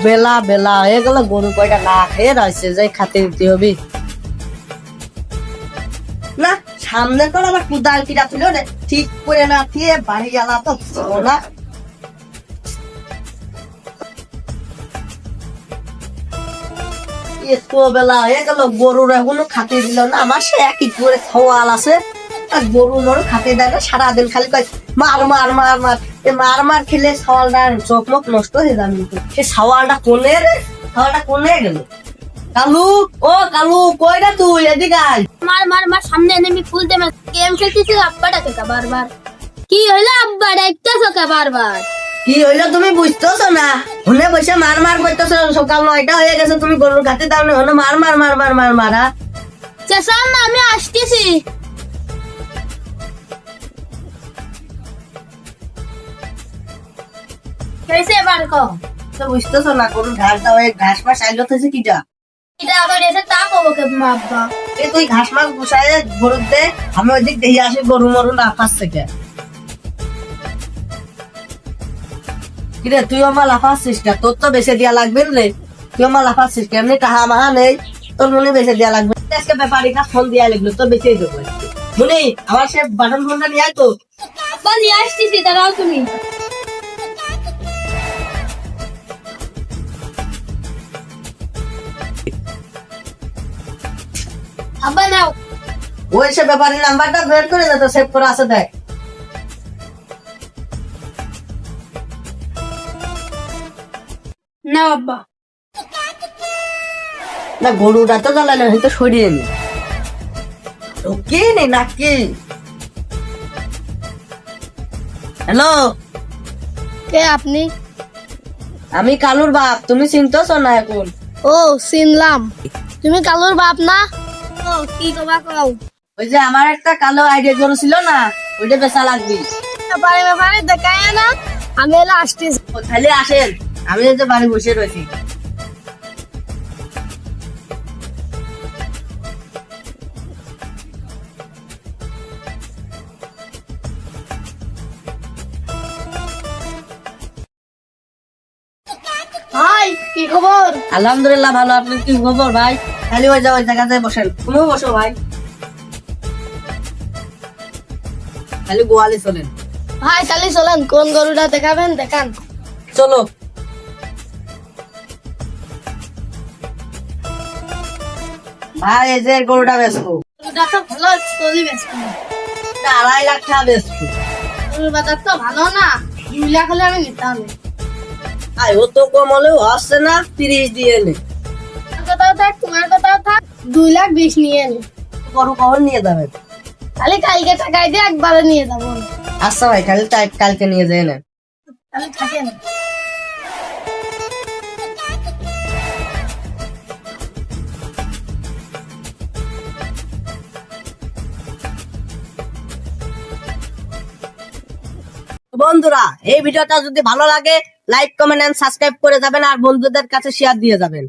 বেলা বেলা হয়ে গেল, গরু কয়টা না খেয়ে রয়েছে, যাই খাতে দিতে হবে। না সামনে করে আবার কুদাল কিটা ছিল রে, ঠিক করে না দিয়ে বাড়ি গেলা তো না। এত বেলা হয়ে গেল, গরুর এখনো খাতে দিল না। আমার সে একই করে সওয়াল আছে, আর গরু নর খাতে দেয় না, সারাদিন খালি কয় মার মার মার মার। মার মার খেলে সওয়ালটা চোখ মুখ নষ্ট হয়ে যাবে। সে সওয়ালটা কোনে রে, সওয়ালটা কোনে গেল? কালু, ও কালু, কইরা তুই এদিকে আয়। মার মার মার, সামনে এনিমি ফুল দে, গেম খেলতেছি, আব্বা ডাকে কা বারবার। কি হইলো আব্বা ডাকতেছো কা বারবার? কি হইলো তুমি বুঝতেছো না? হুনে বসে মার মার করতেছো, সকাল 9টা হয়ে গেছে, তুমি গরুর খাতে দাও না, হুনে মার মার মার মার মার মারা। চেঁচান না, আমি আসতেছি। কেসে এবার কও? তো বুঝতেছো না, গরুর ঘাস দাও, এই ঘাস মাস আইলো থেকে কিটা? এটা আবার এসে তা কবো কে আব্বা? এই তুই ঘাস মাস বসায় গরুর দে, আমি ওইদিক দেখে আসি গরু মরু না ফাঁসছে কে। কিরে তুই আমার লাফাচ্ছিস না? তোর তো বেঁচে দিয়া লাগবে রে, তুই আমার লাফাচ্ছিস কে? এমনি টাহা মাহা নেই, তোর মনে বেঁচে দিয়া লাগবে। আজকে ব্যাপারী না ফোন দিয়া লাগলো, তো বেঁচেই দেবো মনে। আমার সে বাটন ফোনটা নিয়ে আয় তো। আব্বা নিয়ে আসতেছি, দাঁড়াও তুমি। আব্বা নাও। ওই সে ব্যাপারীর নাম্বারটা বের করে দে, তো সেভ করে আছে দেখ। নাও আব্বা। না গরুটা তো জ্বালানো, হয়তো সরিয়ে নি। ওকে নে নাকি? হ্যালো, কে আপনি? আমি কালুর বাপ, তুমি চিনতেছো না এখন? ও চিনলাম, তুমি কালুর বাপ না? ও কি কবা কও? ওই যে আমার একটা কালো আইডিয়া গরু ছিল না, ওইটা বেচা লাগবি। ব্যাপারে ব্যাপারে দেখায় না, আমি এলা আসতেছি। খালি আসেন, আমি এই যে বাড়ি বসে রয়েছি। হাই, কি খবর? আলহামদুলিল্লাহ ভালো, আপনার কি খবর ভাই? খালি ওই ওই জায়গাতে বসেন, তুমিও বসো ভাই। খালি গোয়ালে চলেন। ভাই খালি চলেন, কোন গরুটা দেখাবেন দেখান। চলো ভাই, এই যে গরুটা বেচবো। গরুটা তো ভালো চলি ব্যস্ত, 2.5 লাখ টাকা বেচবো। গরুর বাজার তো ভালো না, 2 লাখ হলে আমি নিতাম। আই ও তো কম হলেও আসছে না, 30 দিয়ে নে। কথাও থাক, তোমার কথাও থাক, 2,20,000 নিয়ে নে। গরু কখন নিয়ে যাবেন? খালি কালকে টাকাই দিয়ে একবারে নিয়ে যাবো। আচ্ছা ভাই, খালি কালকে নিয়ে যাই না। তাহলে থাকেন। বন্ধুরা, এই ভিডিওটা যদি ভালো লাগে লাইক কমেন্ট এন্ড সাবস্ক্রাইব করে যাবেন, আর বন্ধুদের কাছে শেয়ার দিয়ে যাবেন।